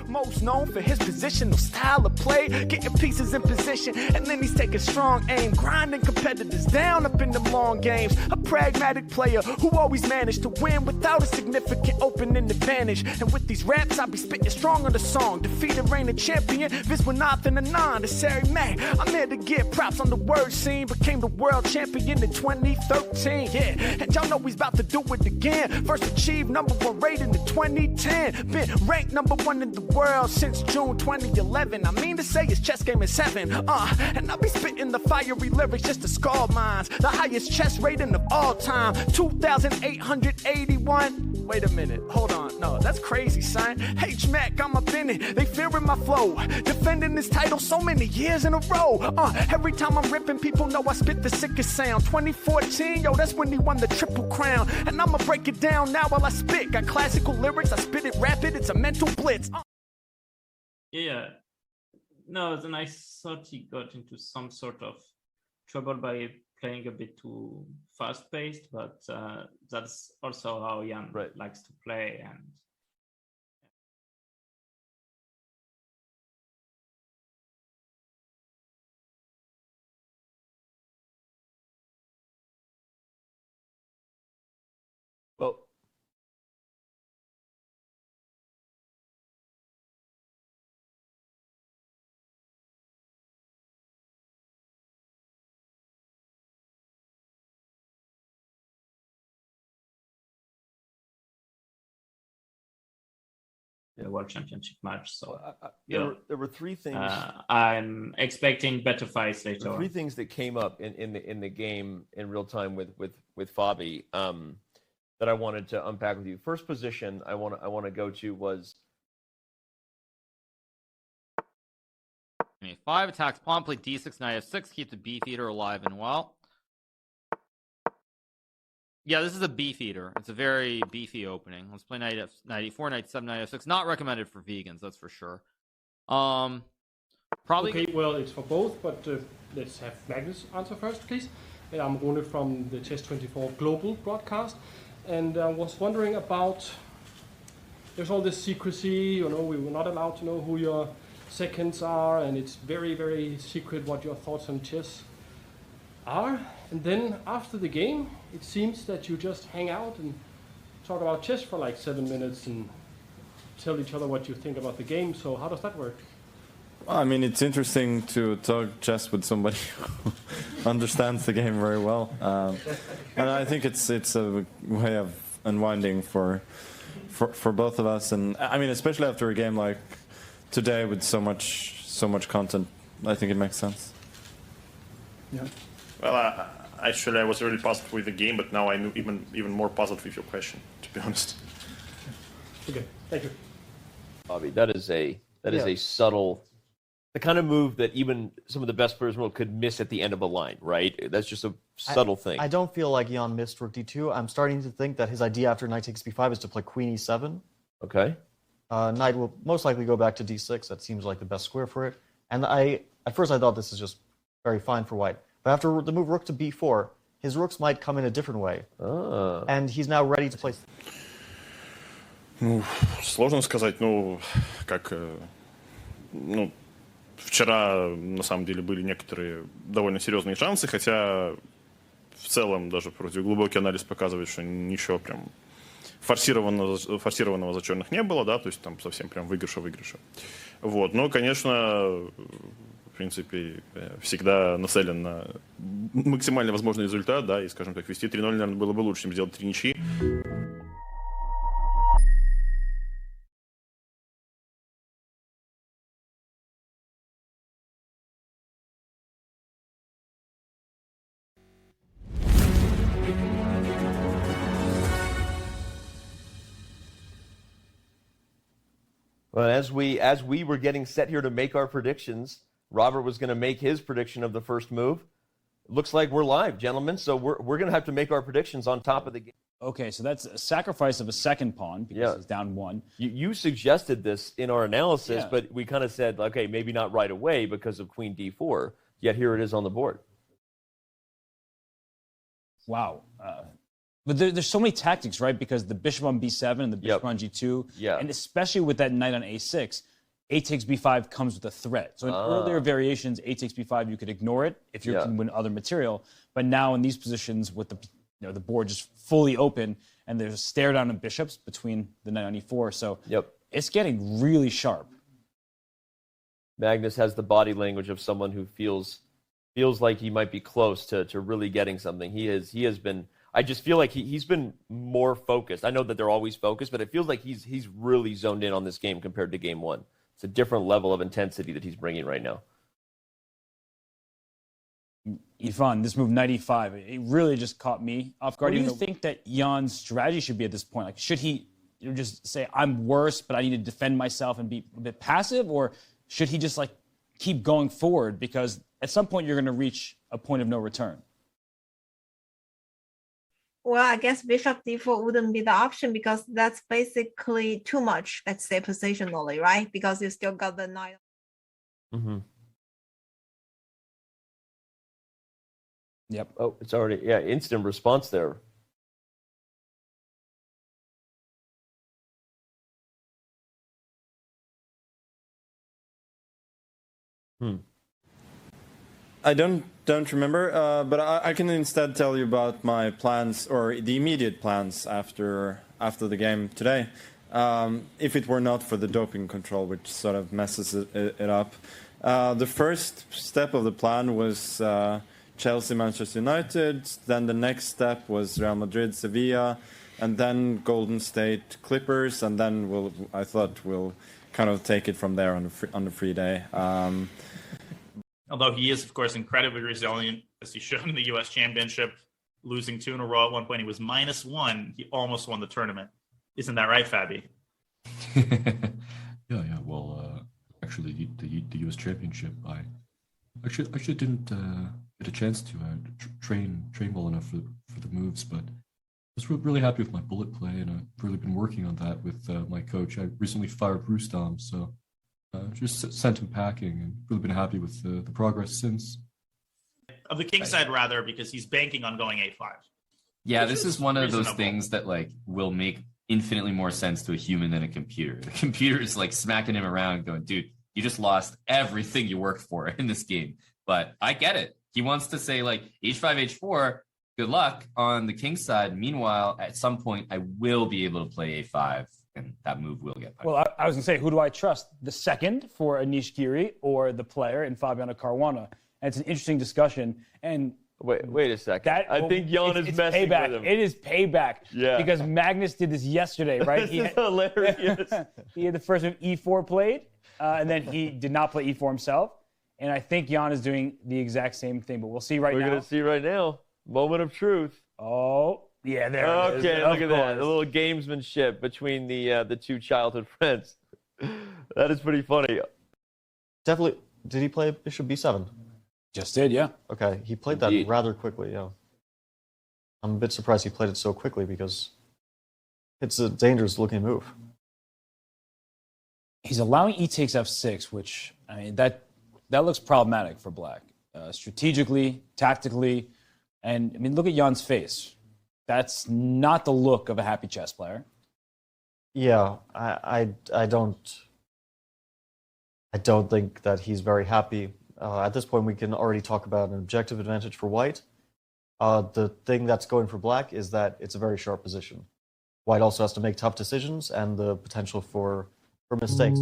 most known for his positional style of play, getting pieces in position, and then he's taking strong aim, grinding competitors down up in them long games. A pragmatic player who always managed to win without a significant opening advantage. And with these raps, I be spitting strong on the song. Defeated reigning champion, Viswanath and Anand. It's Harry Mack. I'm here to get props on the word scene. Became the world champion in 2013. Yeah, and y'all know he's about to do it again. First achieved #1 rating in 2010. Been ranked #1 in the world since June 2011. I mean to say his chess game is 7. And I be spitting the fiery lyrics just to scald minds. The highest chess rating of all time, 2,881. Wait a minute, hold on, no, that's crazy, son. H-Mac, I'm up in it, they fearing my flow. Defending this title so many years in a row. Every time I'm ripping, people know I spit the sickest sound. 2014, yo, that's when he won the Triple Crown. And I'ma break it down now while I spit. Got classical lyrics, I spit it rapid, it's a mental blitz. Yeah, no, then I thought he got into some sort of trouble by playing a bit too fast-paced, but that's also how Jan likes to play. And well, the World Championship match. So there were three things. I'm expecting better fights later. Three things that came up in the game in real time with Fabi that I wanted to unpack with you. First position I want to go to was 5 attacks pawn, play d6, knight f6, keep the beefeater alive and well. Yeah, this is a beefeater. It's a very beefy opening. Let's play knight e4, knight 7, knight f6. Not recommended for vegans, that's for sure. Probably. Okay, well, it's for both, but let's have Magnus answer first, please. I'm Rune from the Chess24 Global broadcast, and I was wondering about, there's all this secrecy, you know, we were not allowed to know who your seconds are, and it's very, very secret what your thoughts on chess are. And then after the game, it seems that you just hang out and talk about chess for like 7 minutes and tell each other what you think about the game. So how does that work? Well, I mean, it's interesting to talk chess with somebody who understands the game very well. And I think it's a way of unwinding for both of us. And I mean, especially after a game like today with so much content, I think it makes sense. Yeah. Well, actually, I was really puzzled with the game, but now I'm even more puzzled with your question, to be honest. Okay, thank you. Bobby, that is a subtle, the kind of move that even some of the best players in the world could miss at the end of a line, right? That's just a subtle thing. I don't feel like Jan missed rook d2. I'm starting to think that his idea after knight takes b5 is to play queen e7. Okay. Knight will most likely go back to d6. That seems like the best square for it. And at first I thought this is just very fine for white. But after the move rook to b4, his rooks might come in a different way. And he's now ready to play. Ну, сложно сказать, вчера, на самом деле, были некоторые довольно серьезные шансы, хотя в целом даже вроде глубокий анализ показывает, что ничего прям форсированного за черных не было, да, то есть там совсем прям выигрыша. Вот, но, конечно, в принципе, всегда нацелен на максимально возможный результат, да, и, скажем так, вести 3-0, наверное, было бы лучше, чем сделать 3 ничьи. Well, as we were getting set here to make our predictions, Robert was going to make his prediction of the first move. Looks like we're live, gentlemen, so we're going to have to make our predictions on top of the game. Okay, so that's a sacrifice of a second pawn because he's down 1. You suggested this in our analysis, but we kind of said, okay, maybe not right away because of queen d4, yet here it is on the board. Wow. But there's so many tactics, right? Because the bishop on b7 and the bishop on g2, and especially with that knight on a6, a takes b5 comes with a threat. So in earlier variations, a takes b5, you could ignore it if you can win other material. But now in these positions, with the board just fully open, and there's a stare down of bishops between the knight on e4, so it's getting really sharp. Magnus has the body language of someone who feels like he might be close to really getting something. He has been. I just feel like he's been more focused. I know that they're always focused, but it feels like he's really zoned in on this game compared to game one. It's a different level of intensity that he's bringing right now. Ivan, this move, knight e5, it really just caught me off guard. What do you think that Jan's strategy should be at this point? Like, should he just say, I'm worse, but I need to defend myself and be a bit passive? Or should he just like keep going forward? Because at some point you're going to reach a point of no return. Well, I guess bishop d4 wouldn't be the option because that's basically too much, let's say, positionally, right? Because you still got the knight. Mm-hmm. Yep. Oh, it's already, instant response there. I don't remember, but I can instead tell you about my plans, or the immediate plans after the game today. If it were not for the doping control, which sort of messes it up. The first step of the plan was Chelsea, Manchester United. Then the next step was Real Madrid, Sevilla, and then Golden State Clippers, and then I thought we'll kind of take it from there on the free day. Although he is, of course, incredibly resilient, as he showed in the U.S. Championship, losing 2 in a row at one point. He was -1. He almost won the tournament. Isn't that right, Fabi? Yeah. Well, actually, the U.S. Championship, I actually didn't get a chance to train well enough for the moves, but I was really happy with my bullet play, and I've really been working on that with my coach. I recently fired Rustam, so just sent him packing, and really been happy with the progress since. Of the king side, rather, because he's banking on going a5. Yeah, this is one of those things that like will make infinitely more sense to a human than a computer. The computer is like smacking him around going, dude, you just lost everything you worked for in this game. But I get it. He wants to say like h5, h4, good luck on the king side. Meanwhile, at some point, I will be able to play a5. And that move will get Well, I was going to say, who do I trust? The second for Anish Giri or the player in Fabiano Caruana? And it's an interesting discussion. And wait a second. I think Jan is messing payback. with him. It is payback. Yeah. Because Magnus did this yesterday, right? This is hilarious. He had the first move e4 played, and then he did not play e4 himself. And I think Jan is doing the exact same thing, but we'll see right now. We're going to see right now. Moment of truth. Oh. Yeah, there it is. Okay, look at that. A little gamesmanship between the two childhood friends. That is pretty funny. Definitely. Did he play bishop b7? Just did, yeah. Okay, he played that rather quickly, yeah. I'm a bit surprised he played it so quickly because it's a dangerous looking move. He's allowing e takes f6, which, I mean, that looks problematic for black. Strategically, tactically, and, I mean, look at Jan's face. That's not the look of a happy chess player. Yeah, I don't think that he's very happy. At this point, we can already talk about an objective advantage for white. The thing that's going for black is that it's a very sharp position. White also has to make tough decisions and the potential for mistakes.